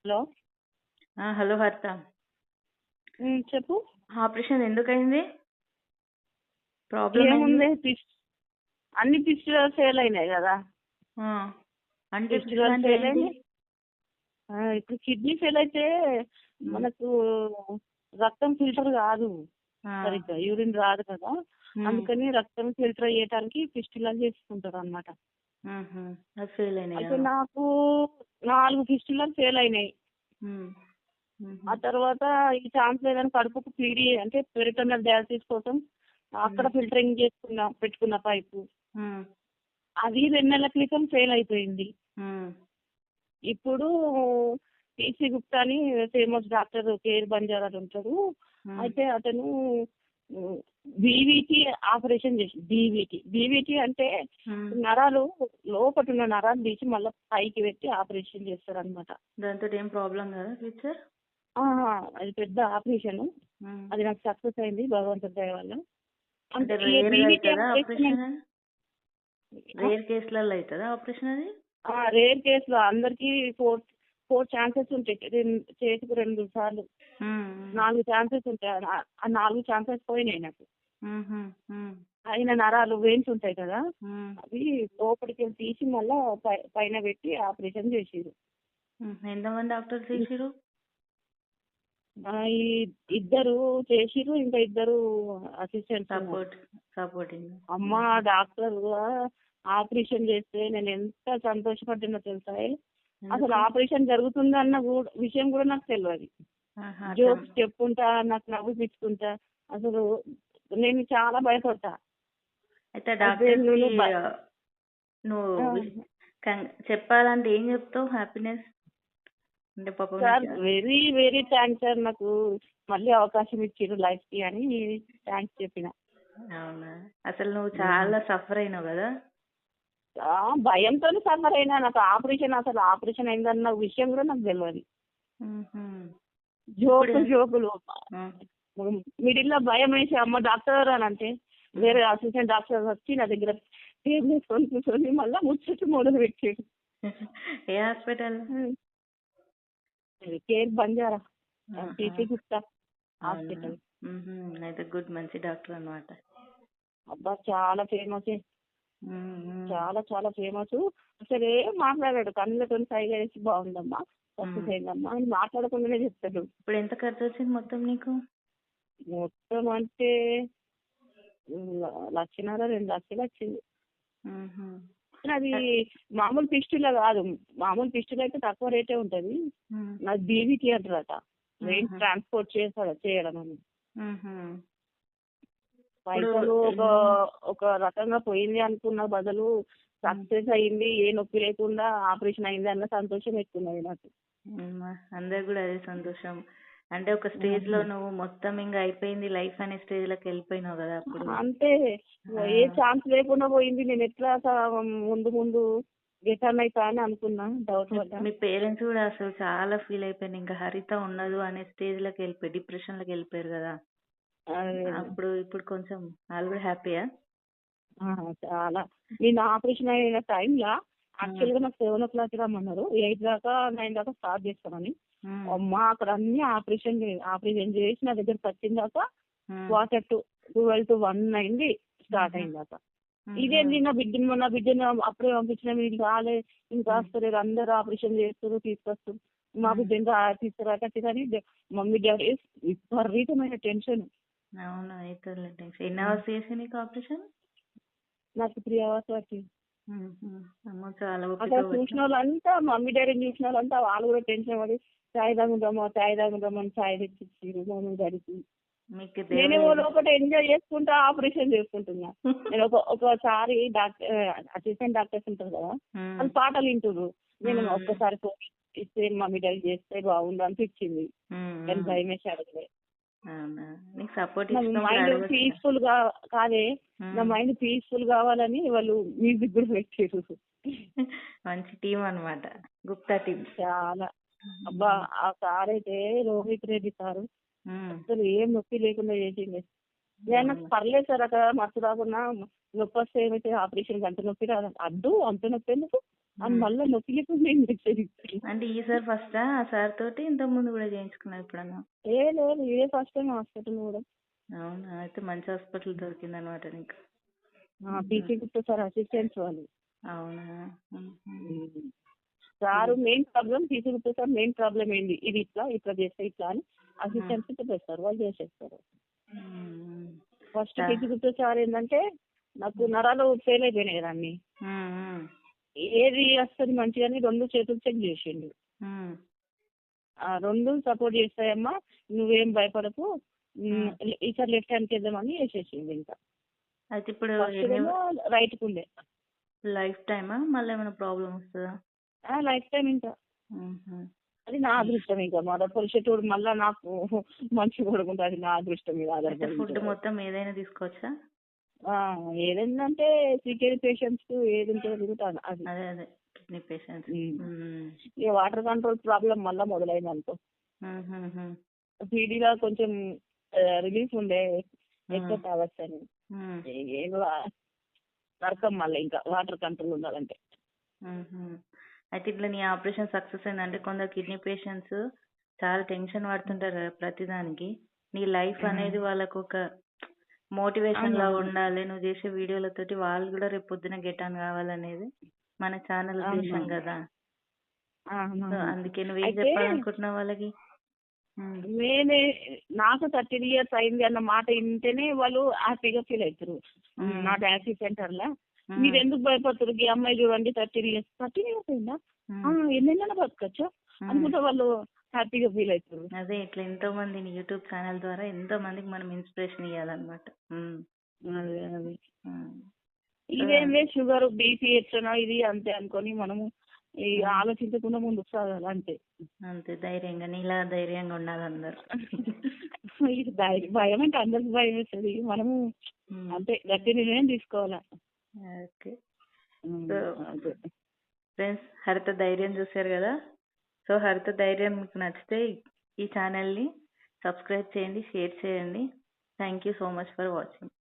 Hello. Hello హర్త. చెప్పు. Operation ఎందుకయింది? Problem ఏంది? ఏముంది, అన్ని పిస్టులు ఫెయిల్ అయినాయి కదా. ఆ, అంటే పిస్టులు అంటే ఫెయిల్ ఏంటి? అయినాయి. ఇప్పుడు కిడ్నీ ఫెయిల్ అయితే మనకు రక్తం ఫిల్టర్ కాదు, ఆ, సరిగ్గా యూరిన్ రాదు కదా. అందుకని రక్తం ఫిల్టర్ అయ్యేటానికి పిస్టులు చేసుకుంటారు అనమాట. అది ఫెయిల్ అయినాయా? అయితే నాకు 4 పిస్టులు ఫెయిల్ అయినాయి. ఆ తర్వాత ఈ ఛాన్స్ లేదని కడుపుకు పీడి అంటే పెరిటోనల్ డయాలసిస్ కోసం అక్కడ ఫిల్టరింగ్ పెట్టుకున్న పైపు అది 2 నెలల క్రితం ఫెయిల్ అయిపోయింది. ఇప్పుడు టీసీ గుప్తా అని ఫేమస్ డాక్టర్ కేర్ బంజారా ఉంటాడు. అయితే అతను బీవీటీ ఆపరేషన్ చేసి బీవీటీ అంటే నరాలు లోపల ఉన్న నరాలు తీసి మళ్ళీ పైకి పెట్టి ఆపరేషన్ చేస్తారు అనమాట. దాంతో ఏం ప్రాబ్లం కదా టీచర్? అది పెద్ద ఆపరేషన్. అది నాకు సక్సెస్ అయింది భగవంతుడి దయ వల్ల. అంటే రేర్ కేసులలో అవుతుందా ఆపరేషన్? అది రేర్ కేసులో అందరికి 4 ఛాన్సెస్ ఉంటాయి. చేతికి 2 సార్లు 4 ఛాన్సెస్ ఉంటాయి. ఆ 4 ఛాన్సెస్ పోయినాయి నాకు. అయిన నరాలు వెయిన్స్ ఉంటాయి కదా, అవి లోపలికి తీసి మళ్ళా పైన పెట్టి ఆపరేషన్ చేసిరు. ఎంతమంది డాక్టర్స్ చేసిరు? 2 చేసిరు, ఇంకా 2 అసిస్టెంట్ సపోర్టింగ్. అమ్మ డాక్టర్ ఆపరేషన్ చేస్తే నేను ఎంత సంతోషపడ్డానో తెలుసా. అసలు ఆపరేషన్ జరుగుతుందన్న విషయం కూడా నాకు తెలియదు. జోక్స్ చెప్పుకుంటా, నాకు నవ్వు పిచ్చుకుంటా, అసలు నేను చాలా భయపడతా. అయితే డాక్టర్ నువ్వు చెప్పాలంటే ఏం చెప్తావు? హ్యాపీనెస్ అంటే పాపం sir very very thanks sir, నాకు మళ్ళీ అవకాశం ఇచ్చారు లైఫ్ కి అని థ్యాంక్స్ చెప్పిన. అవునా? అసలు నువ్వు చాలా సఫర్ అయినావు కదా. భయంతో సఫర్ అయినా. నాకు అసలు ఆపరేషన్ అయిందన్న విషయం కూడా నాకు తెలియదు. జోకులు మిడిల్ లో భయం వేసి అమ్మ డాక్టర్ అని అంటే వేరే అసిస్టెంట్ డాక్టర్ వచ్చి నా దగ్గర టేబుల్ వేసుకొని కూర్చొని మళ్ళీ ముచ్చటి మొదలు పెట్టాడు. ఏ hospital? Care Banjara TC Gupta hospital. అయితే గుడ్, మంచి డాక్టర్ అన్నమాట. అబ్బా చాలా ఫేమస్, చాలా చాలా ఫేమస్. అసలు ఏం మాట్లాడాడు, కళ్ళతో సైగా వేసి బాగుందమ్మా సక్సెస్ అయిందమ్మా అని మాట్లాడకుండానే చెప్తాడు. ఇప్పుడు ఎంత ఖర్చు వచ్చింది మొత్తం నీకు? మొత్తం అంటే 1.5 2 లక్షలు వచ్చింది. అది మామూలు పిస్టులో కాదు, మామూలు పిస్టులో అయితే తక్కువ రేటే ఉంటది. నాకు బీవీటీ అంటారట, వెయిన్ ట్రాన్స్పోర్ట్ చేయడం అని. పైసలు ఒక రకంగా పోయింది అనుకున్న బదులు సక్సెస్ అయింది, ఏ నొప్పి లేకుండా ఆపరేషన్ అయింది అన్న సంతోషం ఎక్కున్నది నాకు. అందరు కూడా అదే సంతోషం. అంటే ఒక స్టేజ్ లో నువ్వు మొత్తం ఇంకా అయిపోయింది లైఫ్ అనే స్టేజ్ లోకి వెళ్ళిపోయినావు కదా అప్పుడు. అంటే ఏ ఛాన్స్ లేకుండా పోయింది. నేను ఎట్లా ముందు రిటర్న్ అవుతా అని అనుకున్నా, డౌట్ పడ్డా. మీ పేరెంట్స్ కూడా అసలు చాలా ఫీల్ అయిపోయింది, ఇంకా హరిత ఉండదు అనే స్టేజ్ లోకి వెళ్ళిపోయి డిప్రెషన్ లోకి వెళ్ళిపోయారు కదా అప్పుడు. ఇప్పుడు కొంచెం వాళ్ళు కూడా హ్యాపీయా? చాలా. నేను ఆపరేషన్ అయిన టైంలో యాక్చువల్ గా నాకు 7 o'clock రమ్మన్నారు, 8 దాకా 9 దాకా స్టార్ట్ చేస్తామని. అమ్మ అక్కడ అన్ని ఆపరేషన్ చేసి నా దగ్గర వచ్చిన దాకా వాటర్ 12 to 1 అయింది స్టార్ట్ అయిన దాకా. ఇదేంటి నా బిడ్డను అప్పుడే పంపించిన, వీళ్ళు రాలే ఇంకా వస్తలేదు, అందరూ ఆపరేషన్ చేస్తారు తీసుకొస్తారు, మా బిడ్డను తీసుకురాక కానీ మమ్మీ డాడీ విపరీతమైన టెన్షన్. అవును, అయితే ఎన్ని అవర్స్ చేసి నీకు ఆపరేషన్? నాకు 3 hours పట్టింది. అక్కడ చూసిన వాళ్ళంతా, మమ్మీ డాడీని చూసిన వాళ్ళంతా వాళ్ళు కూడా టెన్షన్ పడి చాయ్ తాగుదామా అని చాయ్ తెచ్చిచ్చారు మమ్మీ డాడీకి. నేనేమో లోపల ఎంజాయ్ చేసుకుంటా ఆపరేషన్ చేసుకుంటున్నా. నేను ఒకసారి అసిస్టెంట్ డాక్టర్స్ ఉంటారు కదా, వాళ్ళు పాటలు వింటున్నారు. నేను ఒక్కసారి ఫోన్ ఇస్తే మమ్మీ డాడీ చేస్తే బాగుండు అనిపించింది, కానీ భయం వేసి అడగలే. నా మైండ్ పీస్ఫుల్ గా కాదే, నా మైండ్ పీస్ఫుల్ కావాలని వాళ్ళు మ్యూజిక్ కూడా పెట్టారు. మంచి టీం అన్నమాట, గుప్తా టీం. చాలా. అబ్బా ఆ సార్ అయితే రోహిత్ రెడ్డి సారు అసలు ఏం నొప్పి లేకుండా చేసింది. నేను పర్లేదు సార్ అక్కడ మస్తు రాకుండా నొప్పి వస్తే ఏమైతే ఆపరేషన్ అంత నొప్పి రాదు. అంత నొప్పి ఎందుకు, అని మళ్ళీ నొప్పి లేకుండా ఇంజెక్షన్ ఇస్తారు. అంటే ఈసారి ఫస్టా ఆ సార్ తోటి ఇంతకు ముందు కూడా చేయించుకున్నావు ఎప్పుడన్నా? లేదు ఇదే ఫస్ట్ టైం హాస్పిటల్ కూడా. అవునా, అయితే మంచి హాస్పిటల్ దొరికింది అనమాట నీకు. పీసీ గుప్తా సార్ అసిస్టెంట్స్ వాళ్ళు. అవునా. Sir main problem PC Gupta sir main problem ఏంది, ఇది ఇట్లా ఇట్లా చేస్తే ఇట్లా అని అసిస్టెంట్స్ చెప్పేస్తారు, వాళ్ళు చేసేస్తారు. ఫస్ట్ పీసీ గుప్తా సార్ ఏంటంటే నాకు నరాలు ఫెయిల్ అయిపోయినాయి కదా అన్ని, ఏది వస్తుంది మంచిగాని 2 చేతులు చెక్ చేసిండు. ఆ 2 సపోర్ట్ చేస్తాయమ్మా, నువ్వేం భయపడకు, ఈసారి లెఫ్ట్ హ్యాండ్ చేద్దామని వేసేసిండు. ఇంకా అయితే ఇప్పుడు రైట్ కుండే లైఫ్ టైమా మళ్ళీ ఏమైనా ప్రాబ్లం వస్తుందా? లైఫ్ టైం ఇంకా. అది నా అదృష్టం, ఇంకా మరో పొలిసేటోడు మళ్ళా నాకు మంచి కొడుకుంటే అది నా అదృష్టం మీద ఆధారపడి. ఫుడ్ మొత్తం ఏదైనా తీసుకోవచ్చా? ఏదంటే సికేడి పేషెంట్స్ ఏది ఉంటుందో తిరుగుతాను అది. అదే అదే కిడ్నీ పేషెంట్స్. ఇక వాటర్ కంట్రోల్ ప్రాబ్లం మళ్ళీ మొదలైంది అనుకో. పీడీలో కొంచెం రిలీఫ్ ఉండే ఎక్కువ తాగొచ్చని, ఏదో నరకం మళ్ళీ ఇంకా వాటర్ కంట్రోల్ ఉండాలంటే. అయితే ఇట్లా నీ ఆపరేషన్ సక్సెస్ అయిందంటే కొందరు కిడ్నీ పేషెంట్స్ చాలా టెన్షన్ పడుతుంటారు కదా ప్రతిదానికి. నీ లైఫ్ అనేది వాళ్ళకు ఒక మోటివేషన్ లా ఉండాలి, నువ్వు చేసే వీడియోలతోటి వాళ్ళు కూడా రేపు పొద్దున గెట్ ఆన్ కావాలనేది మన ఛానల్ ఉద్దేశం కదా. అందుకే నువ్వేం చెప్పాలనుకుంటున్నావు వాళ్ళకి? నేనే నాకు 13 years అయింది అన్న మాట వింటేనే వాళ్ళు హ్యాపీగా ఫీల్ అవుతారు. నా డయాలసిస్ సెంటర్ లా మీరు ఎందుకు భయపడుతారు, ఈ అమ్మాయి చూడండి 13 years అయిందా, ఎన్నైనా బతకచ్చు అనుకుంటే వాళ్ళు హ్యాపీగా ఫీల్ అవుతారు. అదే ఇట్లా ఎంతో మంది యూట్యూబ్ ఛానల్ ద్వారా ఎంతో మందికి మనం ఇన్స్పిరేషన్ ఇవ్వాలన్నమాట. అదే అదే ఇదేంటే షుగర్ బీపీ ఎట్లనా ఇది అంతే అనుకొని మనము ఆలోచించకుండా ముందుకు సాగాలి అంతే. అంతే ధైర్యంగా, నీలా ధైర్యంగా ఉండాలి అందరు. ఇది భయం అంటే అందరికి భయం వేస్తుంది, మనము అంతే గట్టి నిర్ణయం తీసుకోవాలా. ఓకే ఫ్రెండ్స్, హరిత ధైర్యం చూసారు కదా. సో హరిత ధైర్యం మీకు నచ్చితే ఈ ఛానల్ని సబ్స్క్రైబ్ చేయండి, షేర్ చేయండి. Thank you so much for watching.